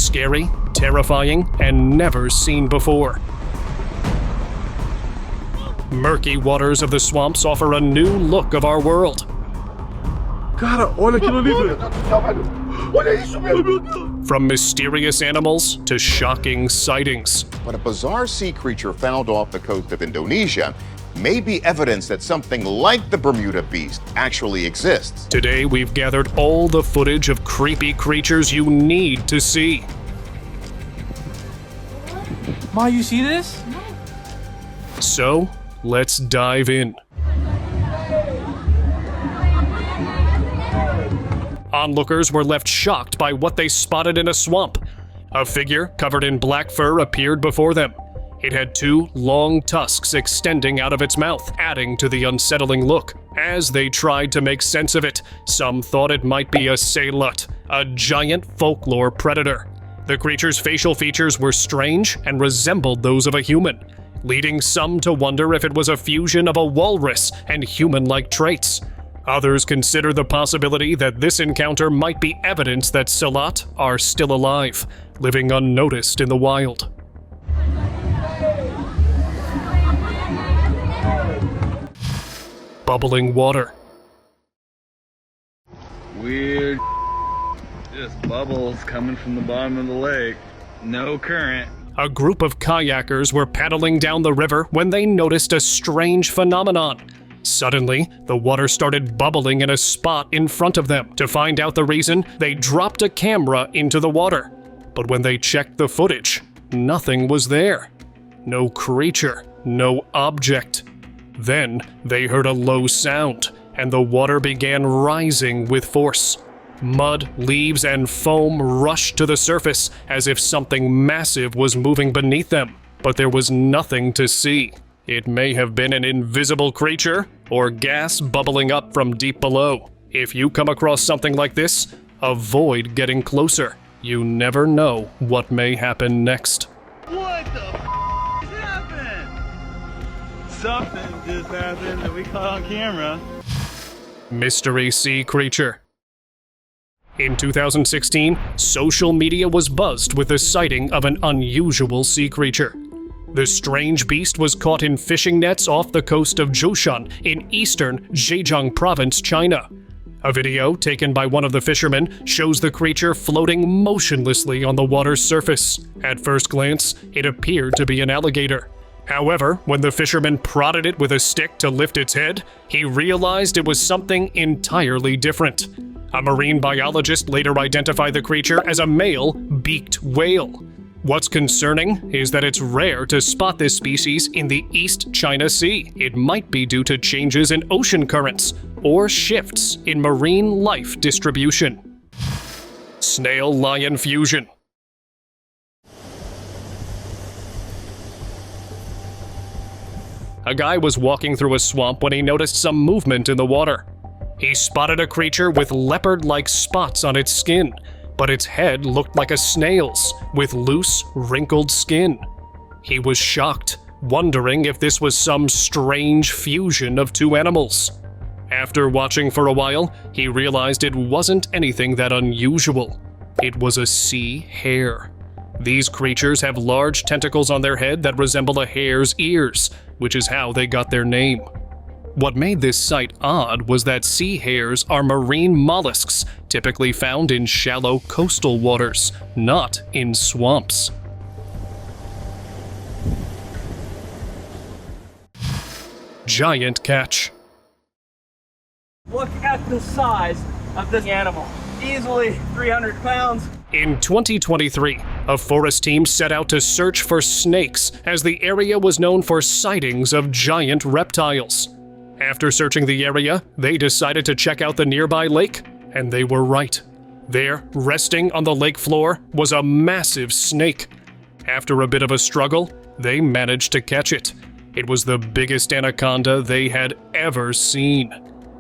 Scary, terrifying, and never seen before. Murky waters of the swamps offer a new look of our world. From mysterious animals to shocking sightings. But a bizarre sea creature found off the coast of Indonesia may be evidence that something like the Bermuda Beast actually exists. Today, we've gathered all the footage of creepy creatures you need to see. Ma, you see this? So, let's dive in. Onlookers were left shocked by what they spotted in a swamp. A figure covered in black fur appeared before them. It had two long tusks extending out of its mouth, adding to the unsettling look. As they tried to make sense of it, some thought it might be a saylut, a giant folklore predator. The creature's facial features were strange and resembled those of a human, leading some to wonder if it was a fusion of a walrus and human-like traits. Others consider the possibility that this encounter might be evidence that saylut are still alive, living unnoticed in the wild. Bubbling water. Weird. Just bubbles coming from the bottom of the lake. No current. A group of kayakers were paddling down the river when they noticed a strange phenomenon. Suddenly, the water started bubbling in a spot in front of them. To find out the reason, they dropped a camera into the water. But when they checked the footage, nothing was there. No creature, no object. Then, they heard a low sound, and the water began rising with force. Mud, leaves, and foam rushed to the surface as if something massive was moving beneath them. But there was nothing to see. It may have been an invisible creature or gas bubbling up from deep below. If you come across something like this, avoid getting closer. You never know what may happen next. What the happened? Something just happened that we caught on camera. Mystery sea creature. In 2016, social media was buzzed with the sighting of an unusual sea creature. The strange beast was caught in fishing nets off the coast of Zhoushan in eastern Zhejiang province, China. A video taken by one of the fishermen shows the creature floating motionlessly on the water's surface. At first glance, it appeared to be an alligator. However, when the fisherman prodded it with a stick to lift its head, he realized it was something entirely different. A marine biologist later identified the creature as a male beaked whale. What's concerning is that it's rare to spot this species in the East China Sea. It might be due to changes in ocean currents or shifts in marine life distribution. Snail-lion fusion. A guy was walking through a swamp when he noticed some movement in the water. He spotted a creature with leopard-like spots on its skin, but its head looked like a snail's, with loose, wrinkled skin. He was shocked, wondering if this was some strange fusion of two animals. After watching for a while, he realized it wasn't anything that unusual. It was a sea hare. These creatures have large tentacles on their head that resemble a hare's ears, which is how they got their name. What made this sight odd was that sea hares are marine mollusks, typically found in shallow coastal waters, not in swamps. Giant catch. Look at the size of this animal. Easily 300 pounds. In 2023, a forest team set out to search for snakes as the area was known for sightings of giant reptiles. After searching the area, they decided to check out the nearby lake, and they were right. There, resting on the lake floor, was a massive snake. After a bit of a struggle, they managed to catch it. It was the biggest anaconda they had ever seen.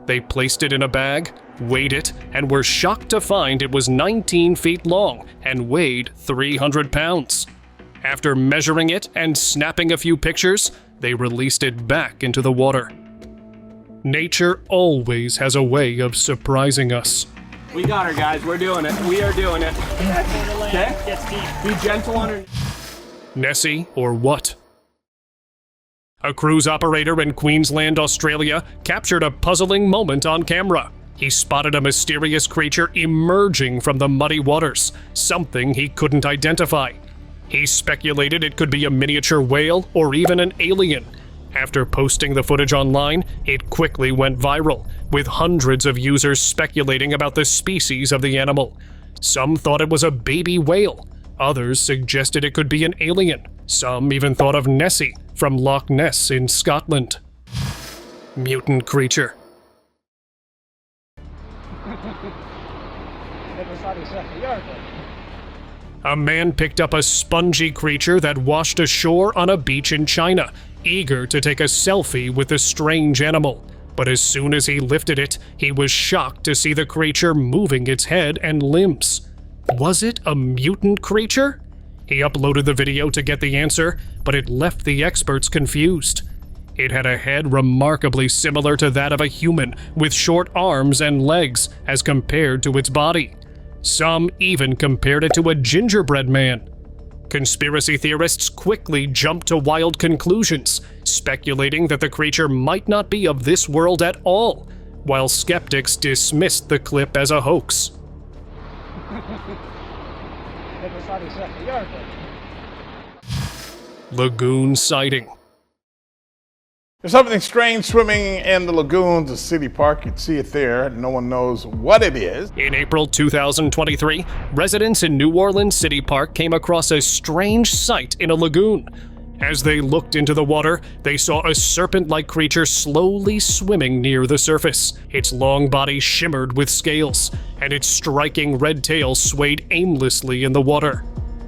They placed it in a bag, weighed it, and were shocked to find it was 19 feet long and weighed 300 pounds. After measuring it and snapping a few pictures, they released it back into the water. Nature always has a way of surprising us. We got her, guys. We're doing it. We are doing it. Okay? Be gentle on her. Nessie or what? A cruise operator in Queensland, Australia, captured a puzzling moment on camera. He spotted a mysterious creature emerging from the muddy waters, something he couldn't identify. He speculated it could be a miniature whale or even an alien. After posting the footage online, it quickly went viral, with hundreds of users speculating about the species of the animal. Some thought it was a baby whale. Others suggested it could be an alien. Some even thought of Nessie from Loch Ness in Scotland. Mutant creature. A man picked up a spongy creature that washed ashore on a beach in China, eager to take a selfie with the strange animal. But as soon as he lifted it, he was shocked to see the creature moving its head and limbs. Was it a mutant creature? He uploaded the video to get the answer, but it left the experts confused. It had a head remarkably similar to that of a human, with short arms and legs as compared to its body. Some even compared it to a gingerbread man. Conspiracy theorists quickly jumped to wild conclusions, speculating that the creature might not be of this world at all, while skeptics dismissed the clip as a hoax. Lagoon sighting. There's something strange swimming in the lagoons of City Park. You'd see it there. No one knows what it is. In April 2023, residents in New Orleans City Park came across a strange sight in a lagoon. As they looked into the water, they saw a serpent-like creature slowly swimming near the surface. Its long body shimmered with scales, and its striking red tail swayed aimlessly in the water.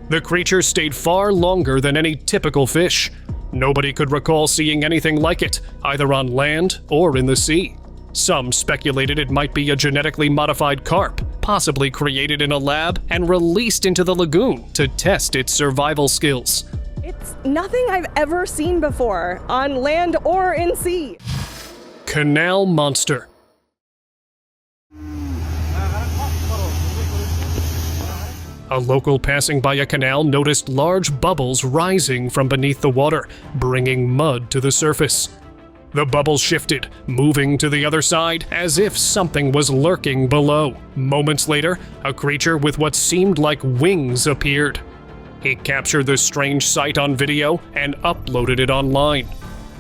The creature stayed far longer than any typical fish. Nobody could recall seeing anything like it, either on land or in the sea. Some speculated it might be a genetically modified carp, possibly created in a lab and released into the lagoon to test its survival skills. It's nothing I've ever seen before, on land or in sea. Canal monster. A local passing by a canal noticed large bubbles rising from beneath the water, bringing mud to the surface. The bubbles shifted, moving to the other side as if something was lurking below. Moments later, a creature with what seemed like wings appeared. He captured the strange sight on video and uploaded it online.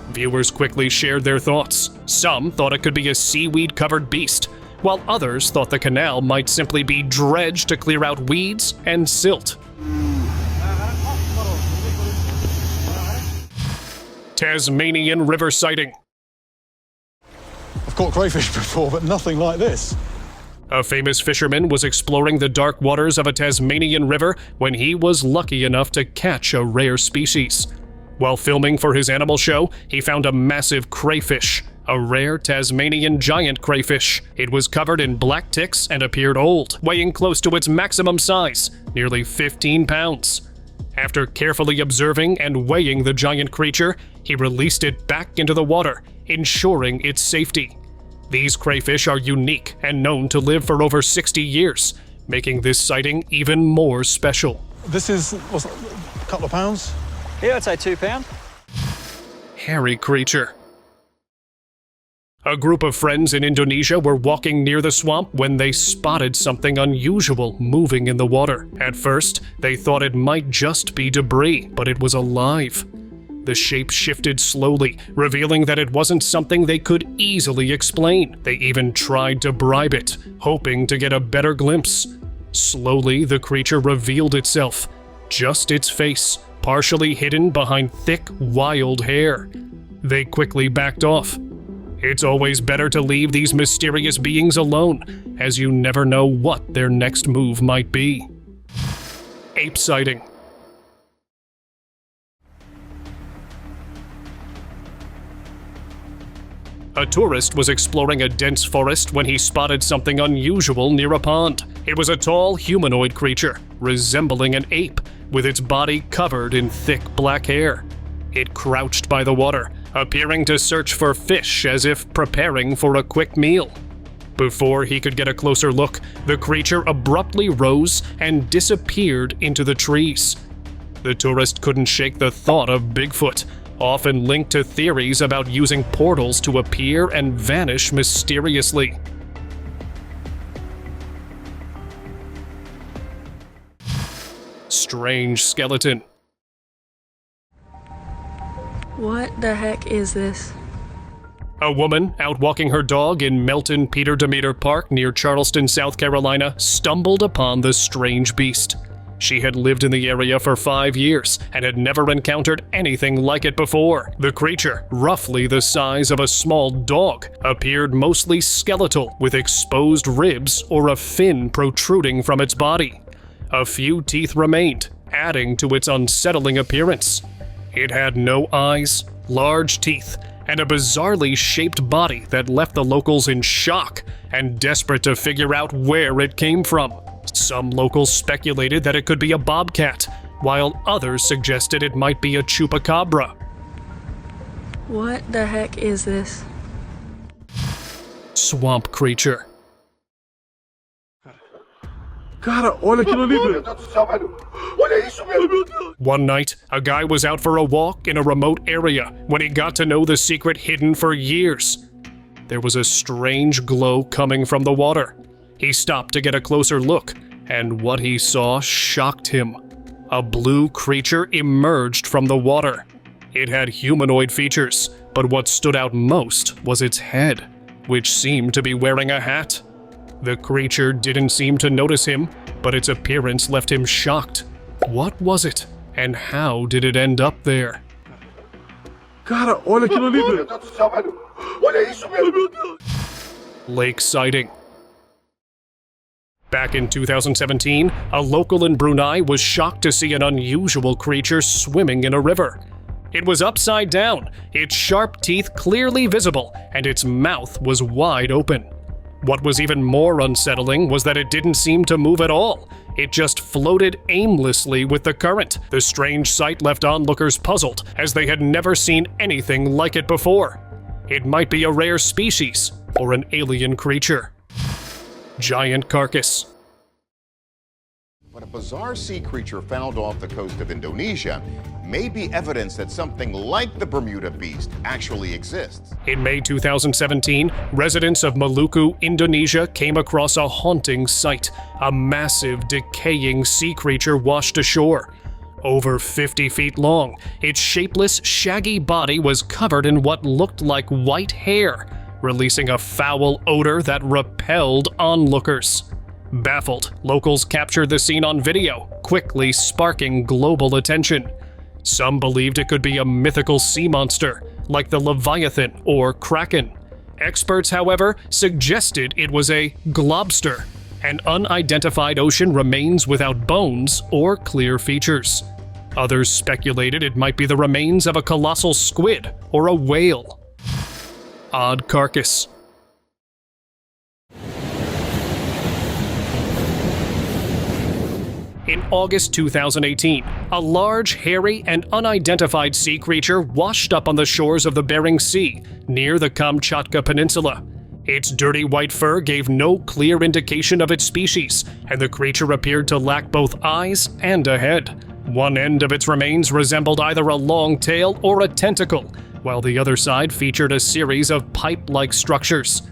Viewers quickly shared their thoughts. Some thought it could be a seaweed-covered beast, while others thought the canal might simply be dredged to clear out weeds and silt. Tasmanian river sighting. I've caught crayfish before, but nothing like this. A famous fisherman was exploring the dark waters of a Tasmanian river when he was lucky enough to catch a rare species. While filming for his animal show, he found a massive crayfish, a rare Tasmanian giant crayfish. It was covered in black ticks and appeared old, weighing close to its maximum size, nearly 15 pounds. After carefully observing and weighing the giant creature, he released it back into the water, ensuring its safety. These crayfish are unique and known to live for over 60 years, making this sighting even more special. This is, what's that, a couple of pounds? Yeah, I'd say 2 pound. Hairy creature. A group of friends in Indonesia were walking near the swamp when they spotted something unusual moving in the water. At first, they thought it might just be debris, but it was alive. The shape shifted slowly, revealing that it wasn't something they could easily explain. They even tried to bribe it, hoping to get a better glimpse. Slowly, the creature revealed itself, just its face, partially hidden behind thick, wild hair. They quickly backed off. It's always better to leave these mysterious beings alone, as you never know what their next move might be. Ape sighting. A tourist was exploring a dense forest when he spotted something unusual near a pond. It was a tall humanoid creature, resembling an ape, with its body covered in thick black hair. It crouched by the water, appearing to search for fish as if preparing for a quick meal. Before he could get a closer look, the creature abruptly rose and disappeared into the trees. The tourist couldn't shake the thought of Bigfoot, often linked to theories about using portals to appear and vanish mysteriously. Strange skeleton. What the heck is this? A woman out walking her dog in Melton Peter Demeter Park near Charleston, South Carolina, stumbled upon the strange beast. She had lived in the area for 5 years and had never encountered anything like it before. The creature, roughly the size of a small dog, appeared mostly skeletal with exposed ribs or a fin protruding from its body. A few teeth remained, adding to its unsettling appearance. It had no eyes, large teeth, and a bizarrely shaped body that left the locals in shock and desperate to figure out where it came from. Some locals speculated that it could be a bobcat, while others suggested it might be a chupacabra. What the heck is this? Swamp creature. One night, a guy was out for a walk in a remote area when he got to know the secret hidden for years. There was a strange glow coming from the water. He stopped to get a closer look, and what he saw shocked him. A blue creature emerged from the water. It had humanoid features, but what stood out most was its head, which seemed to be wearing a hat. The creature didn't seem to notice him, but its appearance left him shocked. What was it, and how did it end up there? Lake sighting. Back in 2017, a local in Brunei was shocked to see an unusual creature swimming in a river. It was upside down, its sharp teeth clearly visible, and its mouth was wide open. What was even more unsettling was that it didn't seem to move at all. It just floated aimlessly with the current. The strange sight left onlookers puzzled, as they had never seen anything like it before. It might be a rare species, or an alien creature. Giant carcass. But a bizarre sea creature found off the coast of Indonesia may be evidence that something like the Bermuda Beast actually exists. In May 2017, residents of Maluku, Indonesia came across a haunting sight. A massive, decaying sea creature washed ashore. Over 50 feet long, its shapeless, shaggy body was covered in what looked like white hair, releasing a foul odor that repelled onlookers. Baffled, locals captured the scene on video, quickly sparking global attention. Some believed it could be a mythical sea monster, like the Leviathan or Kraken. Experts, however, suggested it was a globster, an unidentified ocean remains without bones or clear features. Others speculated it might be the remains of a colossal squid or a whale. Odd carcass. In August 2018, a large, hairy, and unidentified sea creature washed up on the shores of the Bering Sea, near the Kamchatka Peninsula. Its dirty white fur gave no clear indication of its species, and the creature appeared to lack both eyes and a head. One end of its remains resembled either a long tail or a tentacle, while the other side featured a series of pipe-like structures.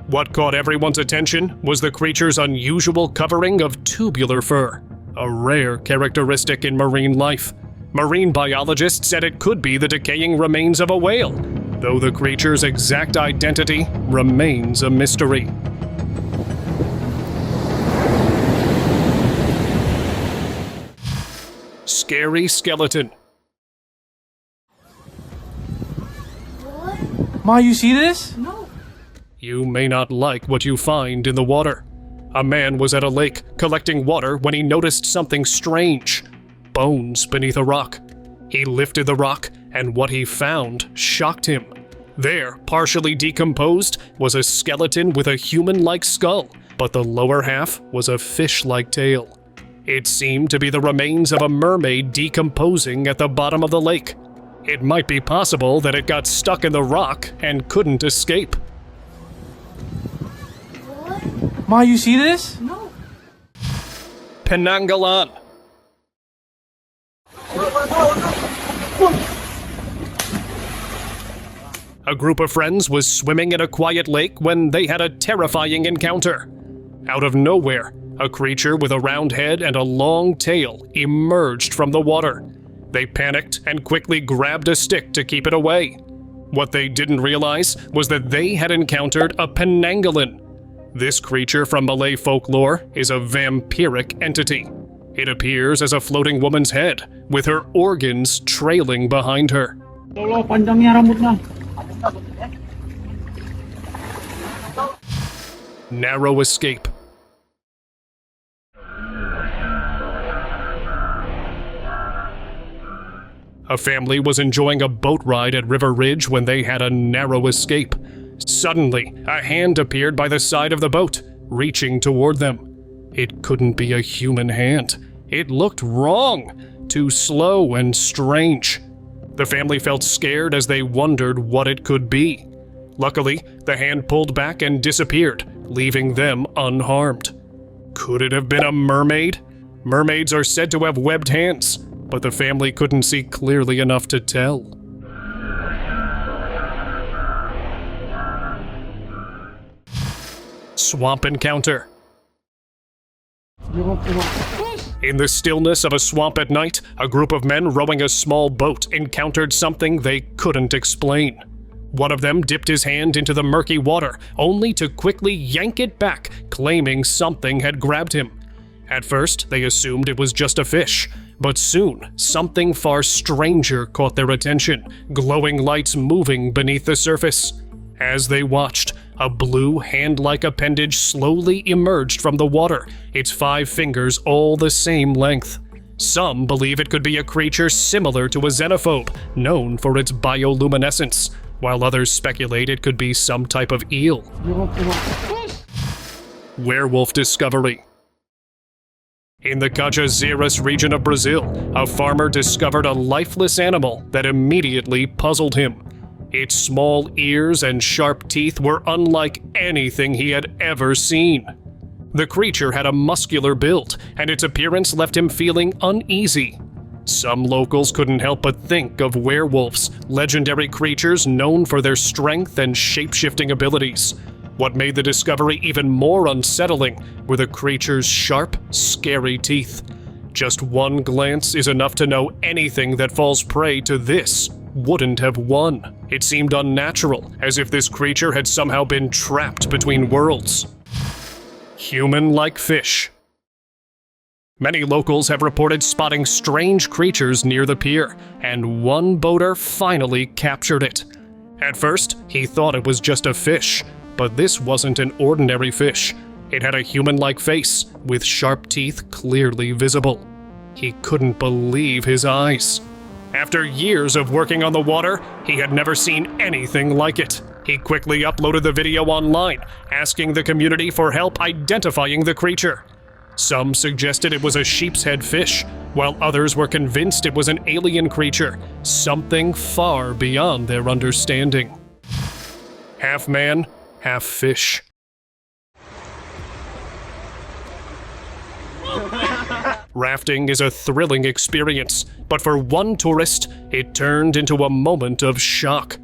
What caught everyone's attention was the creature's unusual covering of tubular fur, a rare characteristic in marine life. Marine biologists said it could be the decaying remains of a whale, though the creature's exact identity remains a mystery. Scary skeleton. Ma, you see this? No. You may not like what you find in the water. A man was at a lake collecting water when he noticed something strange. Bones beneath a rock. He lifted the rock, and what he found shocked him. There, partially decomposed, was a skeleton with a human-like skull, but the lower half was a fish-like tail. It seemed to be the remains of a mermaid decomposing at the bottom of the lake. It might be possible that it got stuck in the rock and couldn't escape. Ma, you see this? Penangalan. A group of friends was swimming in a quiet lake when they had a terrifying encounter. Out of nowhere, a creature with a round head and a long tail emerged from the water. They panicked and quickly grabbed a stick to keep it away. What they didn't realize was that they had encountered a Penangalan. This creature from Malay folklore is a vampiric entity. It appears as a floating woman's head, with her organs trailing behind her. Narrow escape. A family was enjoying a boat ride at River Ridge when they had a narrow escape. Suddenly, a hand appeared by the side of the boat, reaching toward them. It couldn't be a human hand. It looked wrong, too slow and strange. The family felt scared as they wondered what it could be. Luckily, the hand pulled back and disappeared, leaving them unharmed. Could it have been a mermaid? Mermaids are said to have webbed hands, but the family couldn't see clearly enough to tell. Swamp encounter. In the stillness of a swamp at night, a group of men rowing a small boat encountered something they couldn't explain. One of them dipped his hand into the murky water, only to quickly yank it back, claiming something had grabbed him. At first, they assumed it was just a fish, but soon, something far stranger caught their attention, glowing lights moving beneath the surface. As they watched, a blue hand-like appendage slowly emerged from the water, its 5 fingers all the same length. Some believe it could be a creature similar to a xenophobe, known for its bioluminescence, while others speculate it could be some type of eel. Werewolf discovery. In the Cajazeiras region of Brazil, a farmer discovered a lifeless animal that immediately puzzled him. Its small ears and sharp teeth were unlike anything he had ever seen. The creature had a muscular build, and its appearance left him feeling uneasy. Some locals couldn't help but think of werewolves, legendary creatures known for their strength and shape-shifting abilities. What made the discovery even more unsettling were the creature's sharp, scary teeth. Just one glance is enough to know anything that falls prey to this wouldn't have won. It seemed unnatural, as if this creature had somehow been trapped between worlds. Human-like fish. Many locals have reported spotting strange creatures near the pier, and one boater finally captured it. At first, he thought it was just a fish, but this wasn't an ordinary fish. It had a human-like face, with sharp teeth clearly visible. He couldn't believe his eyes. After years of working on the water, he had never seen anything like it. He quickly uploaded the video online, asking the community for help identifying the creature. Some suggested it was a sheep's head fish, while others were convinced it was an alien creature, something far beyond their understanding. Half man, half fish. Rafting is a thrilling experience, but for one tourist, it turned into a moment of shock.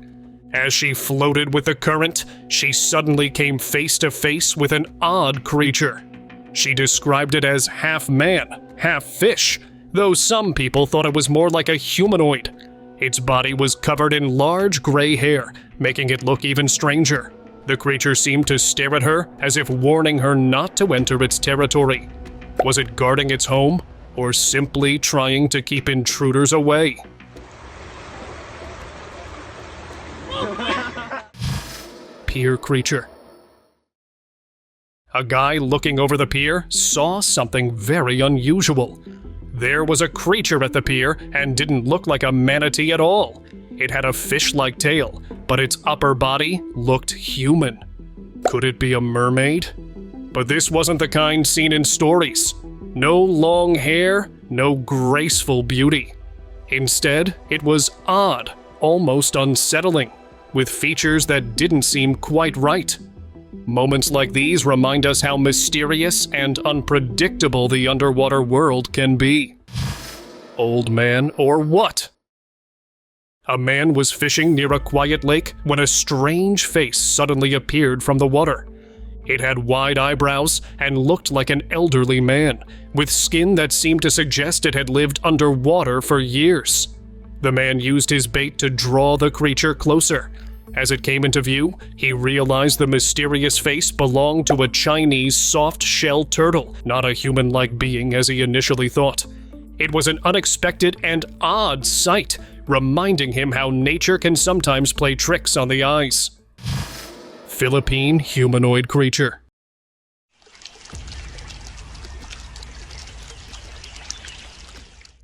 As she floated with the current, she suddenly came face to face with an odd creature. She described it as half man, half fish, though some people thought it was more like a humanoid. Its body was covered in large gray hair, making it look even stranger. The creature seemed to stare at her as if warning her not to enter its territory. Was it guarding its home, or simply trying to keep intruders away? Pier creature. A guy looking over the pier saw something very unusual. There was a creature at the pier and didn't look like a manatee at all. It had a fish-like tail, but its upper body looked human. Could it be a mermaid? But this wasn't the kind seen in stories. No long hair, no graceful beauty. Instead, it was odd, almost unsettling, with features that didn't seem quite right. Moments like these remind us how mysterious and unpredictable the underwater world can be. Old man or what? A man was fishing near a quiet lake when a strange face suddenly appeared from the water. It had wide eyebrows and looked like an elderly man, with skin that seemed to suggest it had lived underwater for years. The man used his bait to draw the creature closer. As it came into view, he realized the mysterious face belonged to a Chinese soft-shell turtle, not a human-like being as he initially thought. It was an unexpected and odd sight, reminding him how nature can sometimes play tricks on the eyes. Philippine humanoid creature.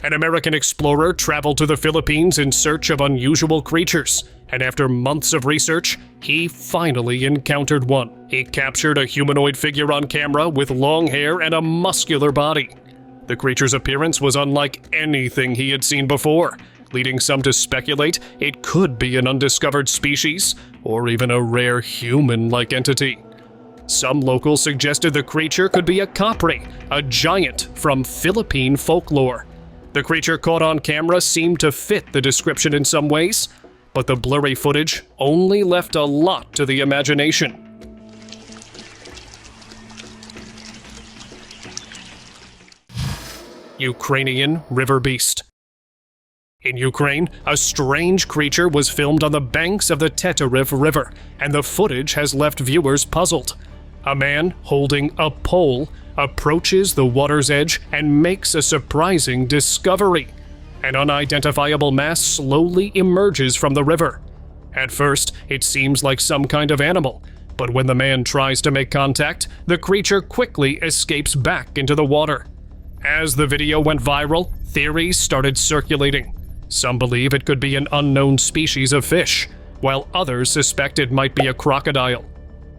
An American explorer traveled to the Philippines in search of unusual creatures, and after months of research, he finally encountered one. He captured a humanoid figure on camera with long hair and a muscular body. The creature's appearance was unlike anything he had seen before, leading some to speculate it could be an undiscovered species or even a rare human-like entity. Some locals suggested the creature could be a capre, a giant from Philippine folklore. The creature caught on camera seemed to fit the description in some ways, but the blurry footage only left a lot to the imagination. Ukrainian river beast. In Ukraine, a strange creature was filmed on the banks of the Teteriv River, and the footage has left viewers puzzled. A man holding a pole approaches the water's edge and makes a surprising discovery. An unidentifiable mass slowly emerges from the river. At first, it seems like some kind of animal, but when the man tries to make contact, the creature quickly escapes back into the water. As the video went viral, theories started circulating. Some believe it could be an unknown species of fish, while others suspect it might be a crocodile.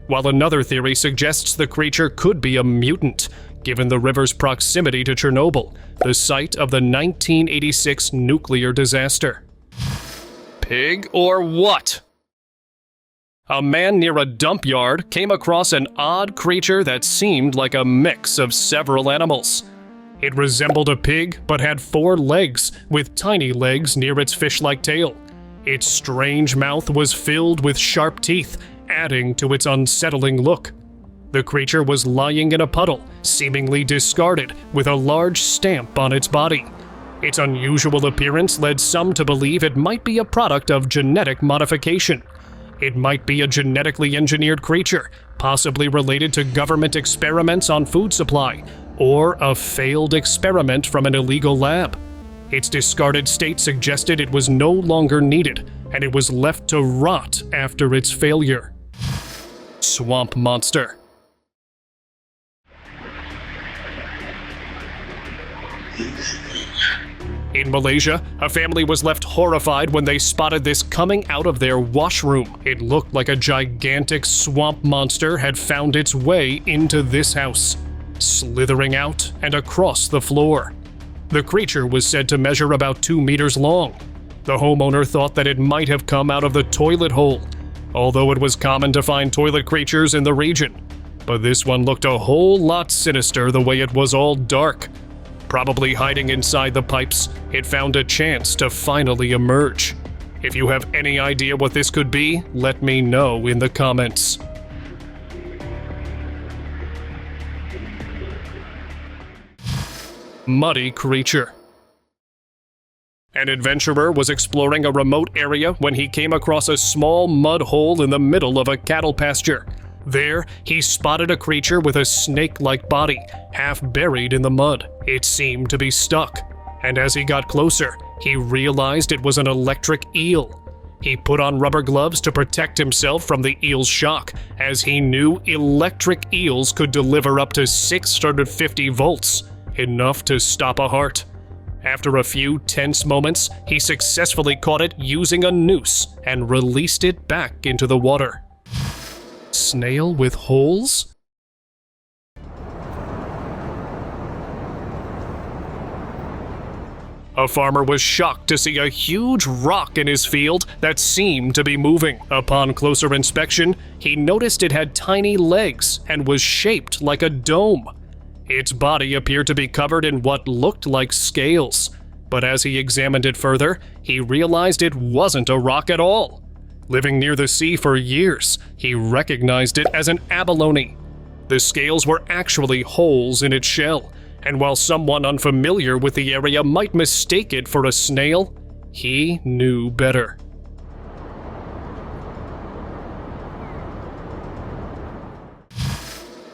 While another theory suggests the creature could be a mutant, given the river's proximity to Chernobyl, the site of the 1986 nuclear disaster. Pig or what? A man near a dump yard came across an odd creature that seemed like a mix of several animals. It resembled a pig, but had 4 legs, with tiny legs near its fish-like tail. Its strange mouth was filled with sharp teeth, adding to its unsettling look. The creature was lying in a puddle, seemingly discarded, with a large stamp on its body. Its unusual appearance led some to believe it might be a product of genetic modification. It might be a genetically engineered creature, possibly related to government experiments on food supply, or a failed experiment from an illegal lab. Its discarded state suggested it was no longer needed, and it was left to rot after its failure. Swamp monster. In Malaysia, a family was left horrified when they spotted this coming out of their washroom. It looked like a gigantic swamp monster had found its way into this house, slithering out and across the floor. The creature was said to measure about 2 meters long. The homeowner thought that it might have come out of the toilet hole, although it was common to find toilet creatures in the region. But this one looked a whole lot sinister the way it was all dark. Probably hiding inside the pipes, it found a chance to finally emerge. If you have any idea what this could be, let me know in the comments. Muddy creature. An adventurer was exploring a remote area when he came across a small mud hole in the middle of a cattle pasture. There, he spotted a creature with a snake-like body, half buried in the mud. It seemed to be stuck, and as he got closer, he realized it was an electric eel. He put on rubber gloves to protect himself from the eel's shock, as he knew electric eels could deliver up to 650 volts, enough to stop a heart. After a few tense moments, he successfully caught it using a noose and released it back into the water. Snail with holes? A farmer was shocked to see a huge rock in his field that seemed to be moving. Upon closer inspection, he noticed it had tiny legs and was shaped like a dome. Its body appeared to be covered in what looked like scales, but as he examined it further, he realized it wasn't a rock at all. Living near the sea for years, he recognized it as an abalone. The scales were actually holes in its shell, and while someone unfamiliar with the area might mistake it for a snail, he knew better.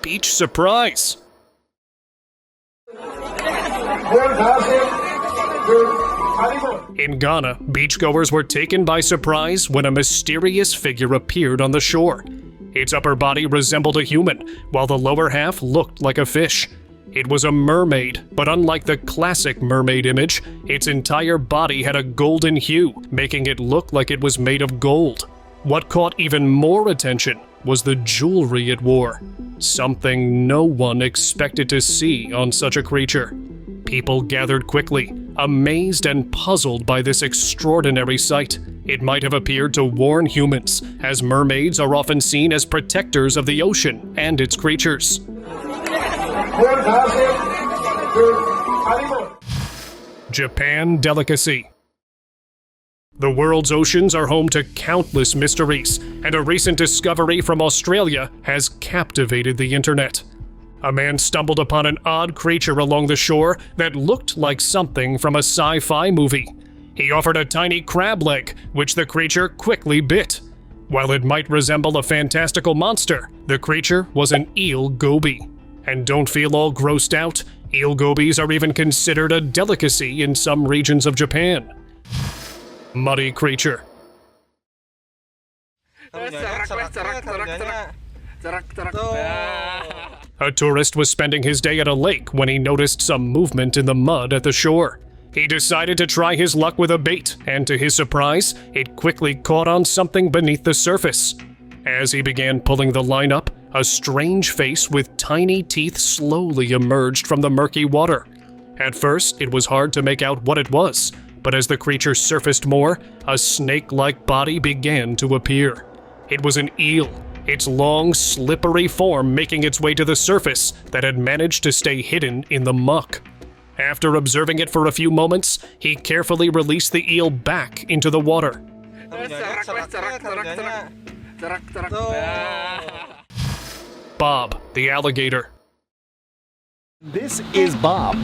Beach surprise! In Ghana, beachgoers were taken by surprise when a mysterious figure appeared on the shore. Its upper body resembled a human, while the lower half looked like a fish. It was a mermaid, but unlike the classic mermaid image, its entire body had a golden hue, making it look like it was made of gold. What caught even more attention was the jewelry it wore, something no one expected to see on such a creature. People gathered quickly, amazed and puzzled by this extraordinary sight. It might have appeared to warn humans, as mermaids are often seen as protectors of the ocean and its creatures. Japan delicacy. The world's oceans are home to countless mysteries, and a recent discovery from Australia has captivated the internet. A man stumbled upon an odd creature along the shore that looked like something from a sci-fi movie. He offered a tiny crab leg, which the creature quickly bit. While it might resemble a fantastical monster, the creature was an eel goby. And don't feel all grossed out, eel gobies are even considered a delicacy in some regions of Japan. Muddy creature. A tourist was spending his day at a lake when he noticed some movement in the mud at the shore. He decided to try his luck with a bait, and to his surprise, it quickly caught on something beneath the surface. As he began pulling the line up, a strange face with tiny teeth slowly emerged from the murky water. At first, it was hard to make out what it was, but as the creature surfaced more, a snake-like body began to appear. It was an eel, its long, slippery form making its way to the surface that had managed to stay hidden in the muck. After observing it for a few moments, he carefully released the eel back into the water. Bob, the alligator. This is Bob.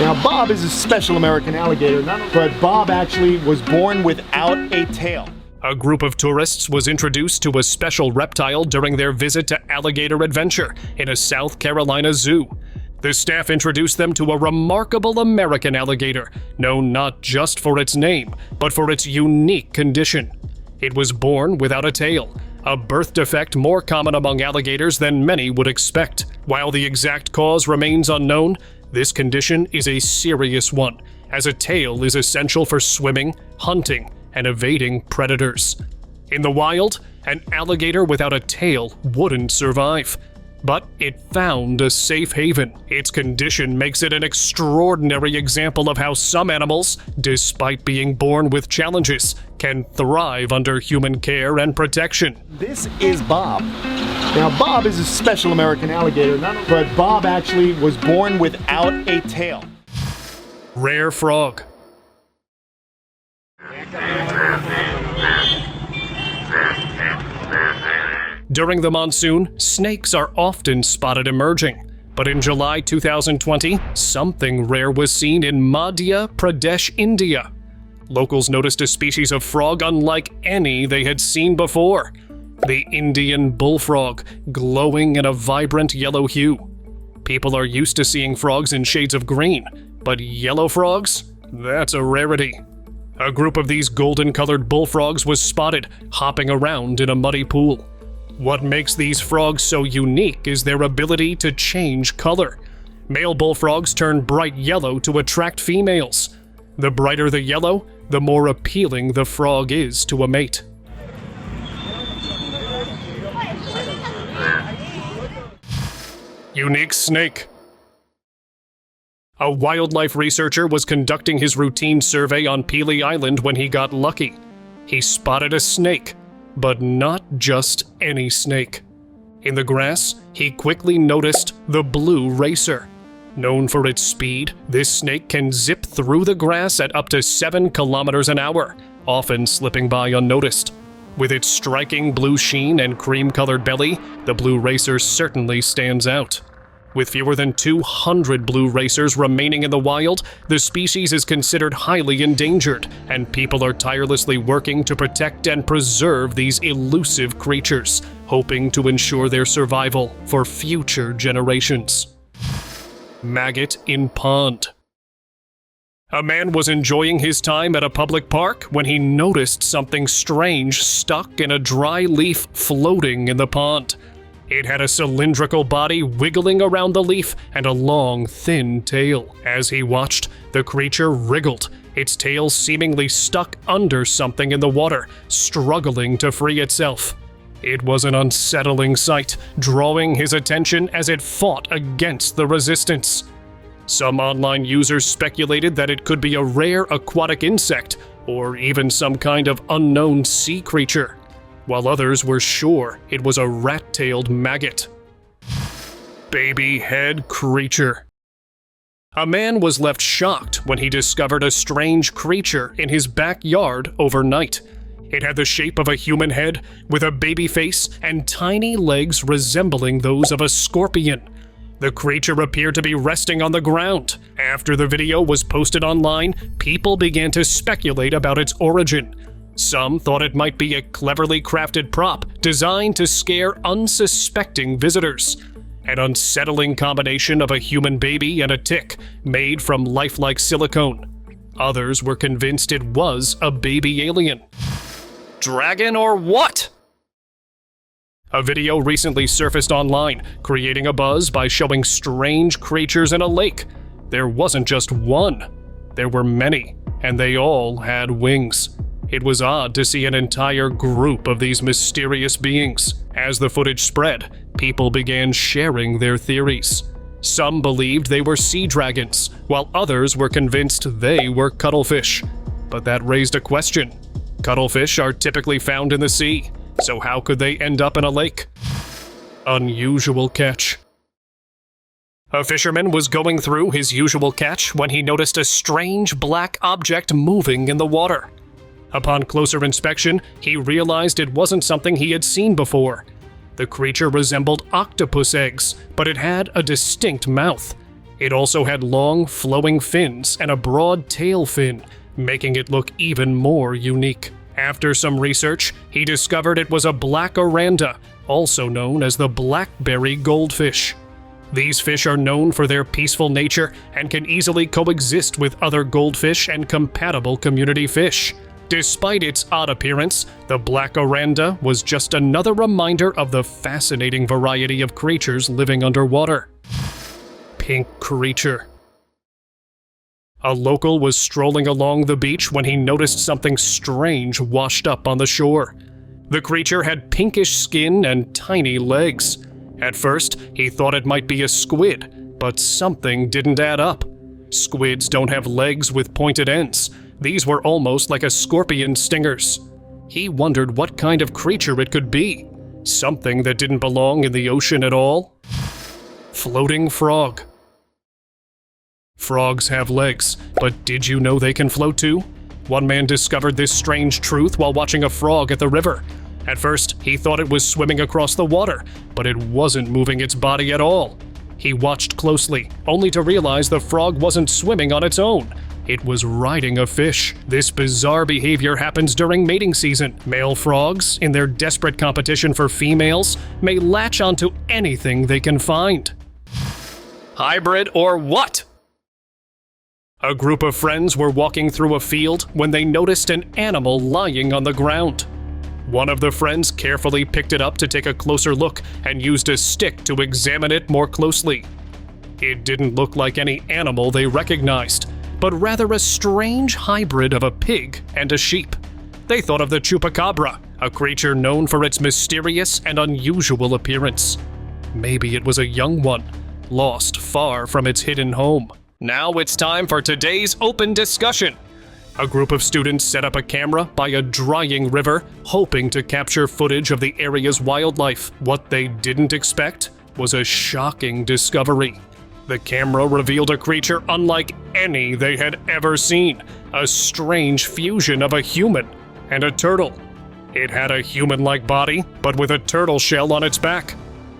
Now, Bob is a special American alligator, but Bob actually was born without a tail. A group of tourists was introduced to a special reptile during their visit to Alligator Adventure in a South Carolina zoo. The staff introduced them to a remarkable American alligator, known not just for its name, but for its unique condition. It was born without a tail, a birth defect more common among alligators than many would expect. While the exact cause remains unknown, this condition is a serious one, as a tail is essential for swimming, hunting, and evading predators. In the wild, an alligator without a tail wouldn't survive. But it found a safe haven. Its condition makes it an extraordinary example of how some animals, despite being born with challenges, can thrive under human care and protection. This is Bob. Now, Bob is a special American alligator, but Bob actually was born without a tail. Rare frog. During the monsoon, snakes are often spotted emerging. But in July 2020, something rare was seen in Madhya Pradesh, India. Locals noticed a species of frog unlike any they had seen before. The Indian bullfrog, glowing in a vibrant yellow hue. People are used to seeing frogs in shades of green, but yellow frogs? That's a rarity. A group of these golden-colored bullfrogs was spotted, hopping around in a muddy pool. What makes these frogs so unique is their ability to change color. Male bullfrogs turn bright yellow to attract females. The brighter the yellow, the more appealing the frog is to a mate. Unique snake. A wildlife researcher was conducting his routine survey on Pelee Island when he got lucky. He spotted a snake, but not just any snake. In the grass, he quickly noticed the blue racer. Known for its speed, this snake can zip through the grass at up to 7 kilometers an hour, often slipping by unnoticed. With its striking blue sheen and cream-colored belly, the blue racer certainly stands out. With fewer than 200 blue racers remaining in the wild, the species is considered highly endangered, and people are tirelessly working to protect and preserve these elusive creatures, hoping to ensure their survival for future generations. Maggot in pond. A man was enjoying his time at a public park when he noticed something strange stuck in a dry leaf floating in the pond. It had a cylindrical body wiggling around the leaf and a long, thin tail. As he watched, the creature wriggled, its tail seemingly stuck under something in the water, struggling to free itself. It was an unsettling sight, drawing his attention as it fought against the resistance. Some online users speculated that it could be a rare aquatic insect, or even some kind of unknown sea creature, while others were sure it was a rat-tailed maggot. Baby head creature. A man was left shocked when he discovered a strange creature in his backyard overnight. It had the shape of a human head, with a baby face and tiny legs resembling those of a scorpion. The creature appeared to be resting on the ground. After the video was posted online, people began to speculate about its origin. Some thought it might be a cleverly crafted prop designed to scare unsuspecting visitors. An unsettling combination of a human baby and a tick, made from lifelike silicone. Others were convinced it was a baby alien. Dragon or what? A video recently surfaced online, creating a buzz by showing strange creatures in a lake. There wasn't just one. There were many, and they all had wings. It was odd to see an entire group of these mysterious beings. As the footage spread, people began sharing their theories. Some believed they were sea dragons, while others were convinced they were cuttlefish. But that raised a question. Cuttlefish are typically found in the sea, so how could they end up in a lake? Unusual catch. A fisherman was going through his usual catch when he noticed a strange black object moving in the water. Upon closer inspection, he realized it wasn't something he had seen before. The creature resembled octopus eggs, but it had a distinct mouth. It also had long, flowing fins and a broad tail fin, making it look even more unique. After some research, he discovered it was a black oranda, also known as the blackberry goldfish. These fish are known for their peaceful nature and can easily coexist with other goldfish and compatible community fish. Despite its odd appearance, the black oranda was just another reminder of the fascinating variety of creatures living underwater. Pink creature. A local was strolling along the beach when he noticed something strange washed up on the shore. The creature had pinkish skin and tiny legs. At first, he thought it might be a squid, but something didn't add up. Squids don't have legs with pointed ends. These were almost like a scorpion's stingers. He wondered what kind of creature it could be. Something that didn't belong in the ocean at all? Floating frog. Frogs have legs, but did you know they can float too? One man discovered this strange truth while watching a frog at the river. At first, he thought it was swimming across the water, but it wasn't moving its body at all. He watched closely, only to realize the frog wasn't swimming on its own. It was riding a fish. This bizarre behavior happens during mating season. Male frogs, in their desperate competition for females, may latch onto anything they can find. Hybrid or what? A group of friends were walking through a field when they noticed an animal lying on the ground. One of the friends carefully picked it up to take a closer look and used a stick to examine it more closely. It didn't look like any animal they recognized, but rather a strange hybrid of a pig and a sheep. They thought of the chupacabra, a creature known for its mysterious and unusual appearance. Maybe it was a young one, lost far from its hidden home. Now it's time for today's open discussion. A group of students set up a camera by a drying river, hoping to capture footage of the area's wildlife. What they didn't expect was a shocking discovery. The camera revealed a creature unlike any they had ever seen, a strange fusion of a human and a turtle. It had a human-like body, but with a turtle shell on its back.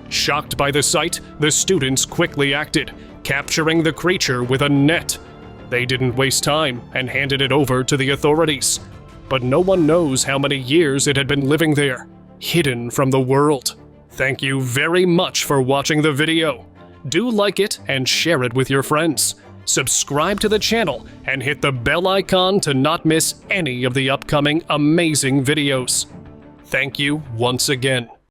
Shocked by the sight, the students quickly acted, capturing the creature with a net. They didn't waste time and handed it over to the authorities. But no one knows how many years it had been living there, hidden from the world. Thank you very much for watching the video. Do like it and share it with your friends. Subscribe to the channel and hit the bell icon to not miss any of the upcoming amazing videos. Thank you once again.